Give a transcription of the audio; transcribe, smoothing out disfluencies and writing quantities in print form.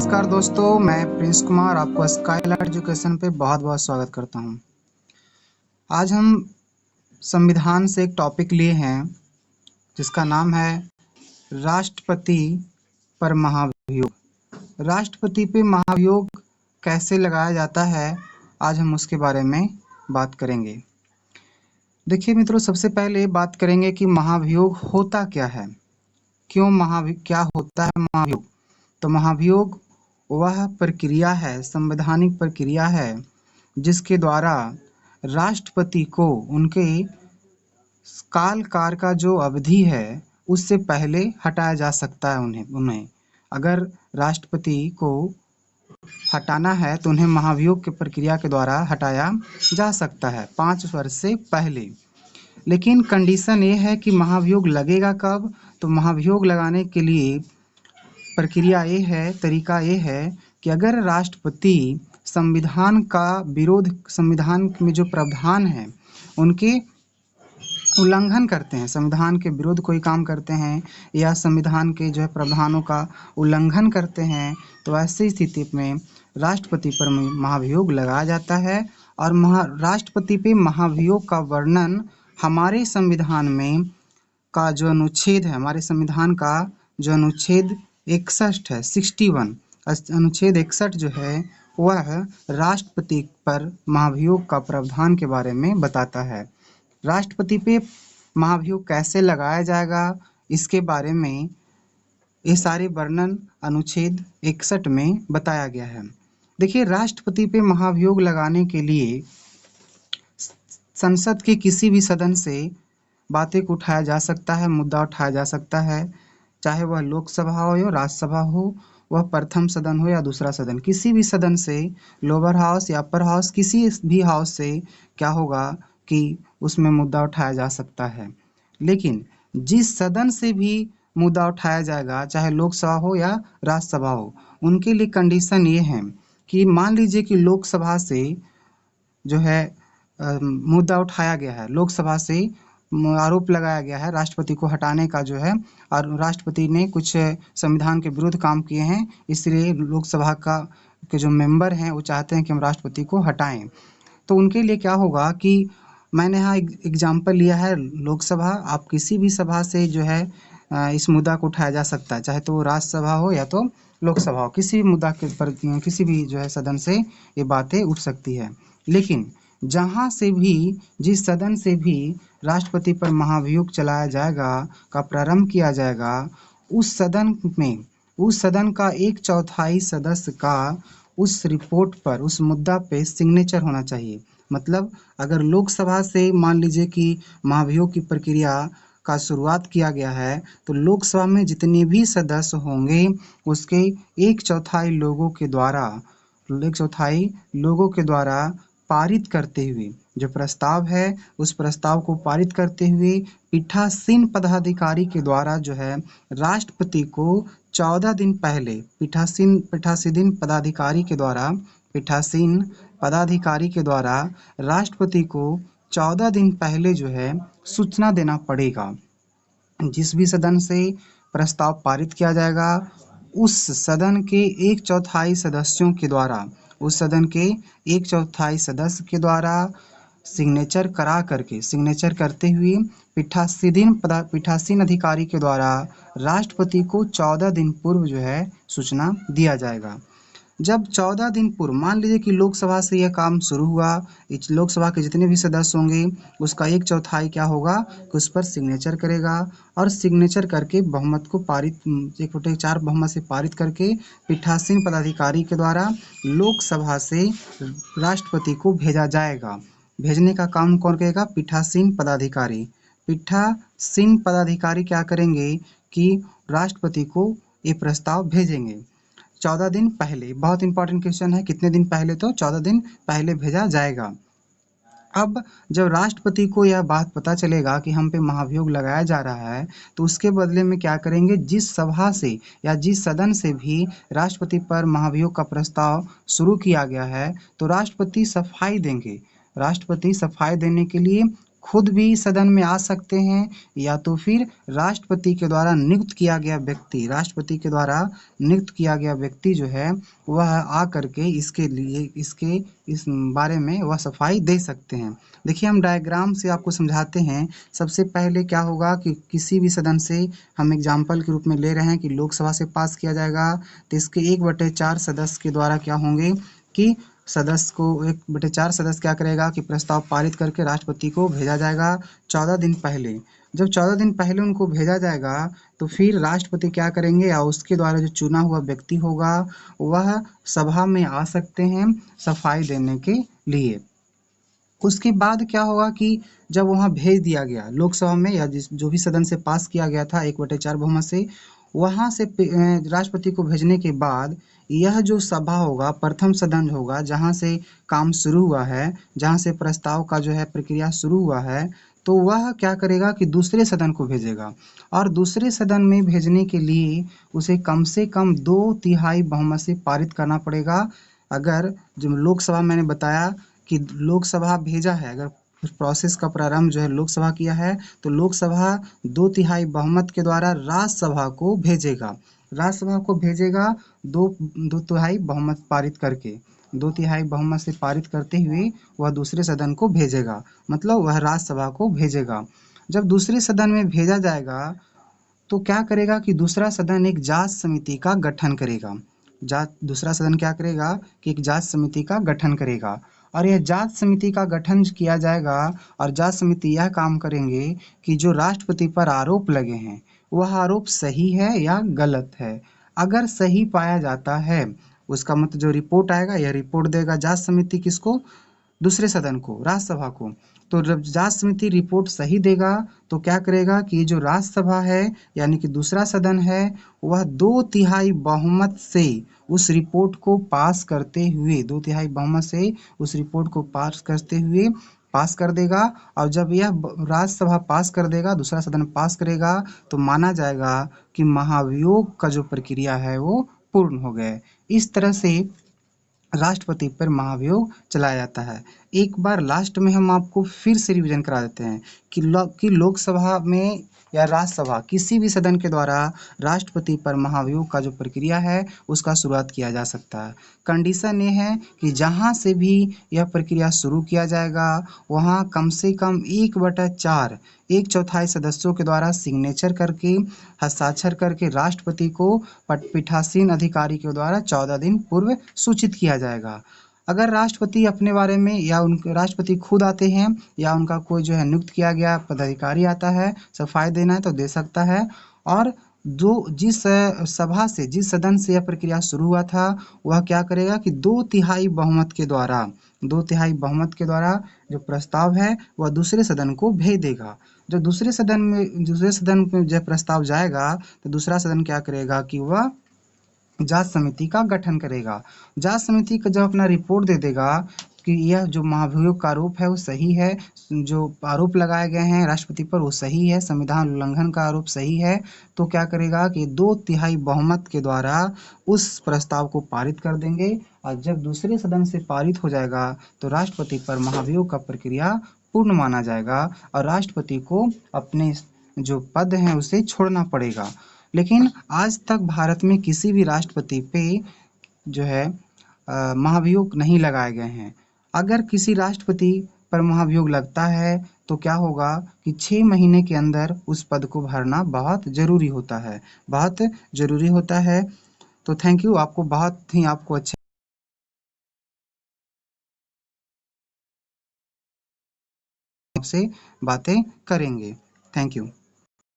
नमस्कार दोस्तों, मैं प्रिंस कुमार आपको स्काईलाइट एजुकेशन पे बहुत बहुत स्वागत करता हूं। आज हम संविधान से एक टॉपिक लिए हैं जिसका नाम है राष्ट्रपति पर महाभियोग। राष्ट्रपति पे महाभियोग कैसे लगाया जाता है, आज हम उसके बारे में बात करेंगे। देखिए मित्रों, सबसे पहले बात करेंगे कि महाभियोग होता क्या है, क्या होता है महाभियोग। तो महाभियोग वह प्रक्रिया है, संवैधानिक प्रक्रिया है, जिसके द्वारा राष्ट्रपति को उनके काल का जो अवधि है उससे पहले हटाया जा सकता है। उन्हें अगर राष्ट्रपति को हटाना है तो उन्हें महाभियोग की प्रक्रिया के द्वारा हटाया जा सकता है 5 वर्ष से पहले। लेकिन कंडीशन ये है कि महाभियोग लगेगा कब। तो महाभियोग लगाने के लिए प्रक्रिया ये है, तरीका ये है कि अगर राष्ट्रपति संविधान का विरोध, संविधान में जो प्रावधान है उनके उल्लंघन करते हैं, संविधान के विरोध कोई काम करते हैं या संविधान के जो है प्रावधानों का उल्लंघन करते हैं, तो ऐसी स्थिति में राष्ट्रपति पर महाभियोग लगाया जाता है। और राष्ट्रपति पे महाभियोग का वर्णन हमारे संविधान में का जो अनुच्छेद है, हमारे संविधान का जो अनुच्छेद 61 है, 61 अनुच्छेद 61 जो है वह राष्ट्रपति पर महाभियोग का प्रावधान के बारे में बताता है। राष्ट्रपति पे महाभियोग कैसे लगाया जाएगा इसके बारे में ये सारे वर्णन अनुच्छेद 61 में बताया गया है। देखिए, राष्ट्रपति पे महाभियोग लगाने के लिए संसद के किसी भी सदन से बातें को उठाया जा सकता है, मुद्दा उठाया जा सकता है, चाहे वह लोकसभा हो या राज्यसभा हो, वह प्रथम सदन हो या दूसरा सदन, किसी भी सदन से, लोअर हाउस या अपर हाउस, किसी भी हाउस से क्या होगा कि उसमें मुद्दा उठाया जा सकता है। लेकिन जिस सदन से भी मुद्दा उठाया जाएगा, चाहे लोकसभा हो या राज्यसभा हो, उनके लिए कंडीशन ये है कि मान लीजिए कि लोकसभा से जो है मुद्दा उठाया गया है, लोकसभा से आरोप लगाया गया है राष्ट्रपति को हटाने का जो है, और राष्ट्रपति ने कुछ संविधान के विरुद्ध काम किए हैं, इसलिए लोकसभा के जो मेंबर हैं वो चाहते हैं कि हम राष्ट्रपति को हटाएं। तो उनके लिए क्या होगा कि मैंने यहाँ एग्जाम्पल लिया है लोकसभा, आप किसी भी सभा से जो है इस मुद्दा को उठाया जा सकता है, चाहे तो वो राज्यसभा हो या तो लोकसभा हो, किसी भी मुद्दा के पर किसी भी जो है सदन से ये बातें उठ सकती है। लेकिन जहाँ से भी, जिस सदन से भी राष्ट्रपति पर महाभियोग चलाया जाएगा, का प्रारंभ किया जाएगा, उस सदन में, उस सदन का 1/4 सदस्य का उस रिपोर्ट पर, उस मुद्दा पे सिग्नेचर होना चाहिए। मतलब अगर लोकसभा से मान लीजिए कि महाभियोग की प्रक्रिया का शुरुआत किया गया है, तो लोकसभा में जितने भी सदस्य होंगे उसके 1/4 लोगों के द्वारा, 1/4 लोगों के द्वारा पारित करते हुए जो प्रस्ताव है, उस प्रस्ताव को पारित करते हुए पीठासीन पदाधिकारी के द्वारा जो है राष्ट्रपति को 14 दिन पहले, पीठासीन पदाधिकारी के द्वारा, पीठासीन पदाधिकारी के द्वारा राष्ट्रपति को 14 दिन पहले जो है सूचना देना पड़ेगा। जिस भी सदन से प्रस्ताव पारित किया जाएगा, उस सदन के 1/4 सदस्यों के द्वारा, उस सदन के 1/4 सदस्य के द्वारा सिग्नेचर करते हुए पीठासीन अधिकारी के द्वारा राष्ट्रपति को 14 दिन पूर्व जो है सूचना दिया जाएगा। जब 14 दिन पूर्व, मान लीजिए कि लोकसभा से यह काम शुरू हुआ, इस लोकसभा के जितने भी सदस्य होंगे उसका 1/4 क्या होगा कि उस पर सिग्नेचर करेगा, और सिग्नेचर करके बहुमत को पारित, 1/4 बहुमत से पारित करके पीठासीन पदाधिकारी के द्वारा लोकसभा से राष्ट्रपति को भेजा जाएगा। भेजने का काम कौन करेगा? पीठासीन पदाधिकारी। पीठासीन पदाधिकारी क्या करेंगे कि राष्ट्रपति को ये प्रस्ताव भेजेंगे 14 दिन पहले। बहुत इंपॉर्टेंट क्वेश्चन है, कितने दिन पहले? तो 14 दिन पहले भेजा जाएगा। अब जब राष्ट्रपति को यह बात पता चलेगा कि हम पे महाभियोग लगाया जा रहा है, तो उसके बदले में क्या करेंगे, जिस सभा से या जिस सदन से भी राष्ट्रपति पर महाभियोग का प्रस्ताव शुरू किया गया है, तो राष्ट्रपति सफाई देंगे। राष्ट्रपति सफाई देने के लिए खुद भी सदन में आ सकते हैं या तो फिर राष्ट्रपति के द्वारा नियुक्त किया गया व्यक्ति, राष्ट्रपति के द्वारा नियुक्त किया गया व्यक्ति जो है वह आ करके इस बारे में वह सफाई दे सकते हैं। देखिए हम डायग्राम से आपको समझाते हैं। सबसे पहले क्या होगा कि किसी भी सदन से हम एग्जाम्पल के रूप में ले रहे हैं कि लोकसभा से पास किया जाएगा, तो इसके 1/4 सदस्य के द्वारा क्या होंगे कि सदस्य को 1/4 सदस्य क्या करेगा कि प्रस्ताव पारित करके राष्ट्रपति को भेजा जाएगा 14 दिन पहले। जब 14 दिन पहले उनको भेजा जाएगा तो फिर राष्ट्रपति क्या करेंगे या उसके द्वारा जो चुना हुआ व्यक्ति होगा वह सभा में आ सकते हैं सफाई देने के लिए। उसके बाद क्या होगा कि जब वहाँ भेज दिया गया लोकसभा में या जो भी सदन से पास किया गया था 1/4 बहुमत से, वहाँ से राष्ट्रपति को भेजने के बाद यह जो सभा होगा प्रथम सदन होगा जहाँ से काम शुरू हुआ है, जहाँ से प्रस्ताव का जो है प्रक्रिया शुरू हुआ है, तो वह क्या करेगा कि दूसरे सदन को भेजेगा और दूसरे सदन में भेजने के लिए उसे कम से कम 2/3 बहुमत से पारित करना पड़ेगा। अगर जो लोकसभा मैंने बताया कि लोकसभा भेजा है, अगर प्रोसेस का प्रारंभ जो है लोकसभा किया है तो लोकसभा 2/3 बहुमत के द्वारा राज्यसभा को भेजेगा, राज्यसभा को भेजेगा 2/3 बहुमत पारित करके, 2/3 बहुमत से पारित करते हुए वह दूसरे सदन को भेजेगा, मतलब वह राज्यसभा को भेजेगा। जब दूसरे सदन में भेजा जाएगा तो क्या करेगा कि दूसरा सदन एक जांच समिति का गठन करेगा। दूसरा सदन क्या करेगा कि एक जांच समिति का गठन करेगा और यह जांच समिति का गठन किया जाएगा और जांच समिति यह काम करेंगे कि जो राष्ट्रपति पर आरोप लगे हैं वह आरोप सही है या गलत है। अगर सही पाया जाता है उसका मतलब जो रिपोर्ट आएगा यह रिपोर्ट देगा जांच समिति किसको, दूसरे सदन को, राज्यसभा को। तो जब जांच समिति रिपोर्ट सही देगा तो क्या करेगा कि जो राज्यसभा है यानी कि दूसरा सदन है वह 2/3 बहुमत से उस रिपोर्ट को पास करते हुए 2/3 बहुमत से उस रिपोर्ट को पास कर देगा और जब यह राज्यसभा पास कर देगा, दूसरा सदन पास करेगा, तो माना जाएगा कि महाभियोग का जो प्रक्रिया है वो पूर्ण हो गया। इस तरह से राष्ट्रपति पर महाभियोग चलाया जाता है। एक बार लास्ट में हम आपको फिर से रिवीजन करा देते हैं कि लोकसभा में या राज्यसभा किसी भी सदन के द्वारा राष्ट्रपति पर महाभियोग का जो प्रक्रिया है उसका शुरुआत किया जा सकता है। कंडीशन ये है कि जहाँ से भी यह प्रक्रिया शुरू किया जाएगा वहाँ कम से कम 1/4 1/4 सदस्यों के द्वारा सिग्नेचर करके हस्ताक्षर करके राष्ट्रपति को पीठासीन अधिकारी के द्वारा 14 दिन पूर्व सूचित किया जाएगा। अगर राष्ट्रपति अपने बारे में या उनके राष्ट्रपति खुद आते हैं या उनका कोई जो है नियुक्त किया गया पदाधिकारी आता है सफाई देना है तो दे सकता है। और जो सभा से जिस सदन से यह प्रक्रिया शुरू हुआ था वह क्या करेगा कि 2/3 बहुमत के द्वारा 2/3 बहुमत के द्वारा जो प्रस्ताव है वह दूसरे सदन को भेज देगा। जब दूसरे सदन में जब प्रस्ताव जाएगा तो दूसरा सदन क्या करेगा कि वह जांच समिति का गठन करेगा। जांच समिति का जब अपना रिपोर्ट दे देगा कि यह जो महाभियोग का आरोप है वो सही है, जो आरोप लगाए गए हैं राष्ट्रपति पर वो सही है, संविधान उल्लंघन का आरोप सही है, तो क्या करेगा कि 2/3 बहुमत के द्वारा उस प्रस्ताव को पारित कर देंगे और जब दूसरे सदन से पारित हो जाएगा तो राष्ट्रपति पर महाभियोग का प्रक्रिया पूर्ण माना जाएगा और राष्ट्रपति को अपने जो पद हैं उसे छोड़ना पड़ेगा। लेकिन आज तक भारत में किसी भी राष्ट्रपति पे जो है महाभियोग नहीं लगाए गए हैं। अगर किसी राष्ट्रपति पर महाभियोग लगता है तो क्या होगा कि 6 महीने के अंदर उस पद को भरना बहुत ज़रूरी होता है, बहुत ज़रूरी होता है। तो थैंक यू, आपको बहुत ही आपको अच्छे से बातें करेंगे। Thank you.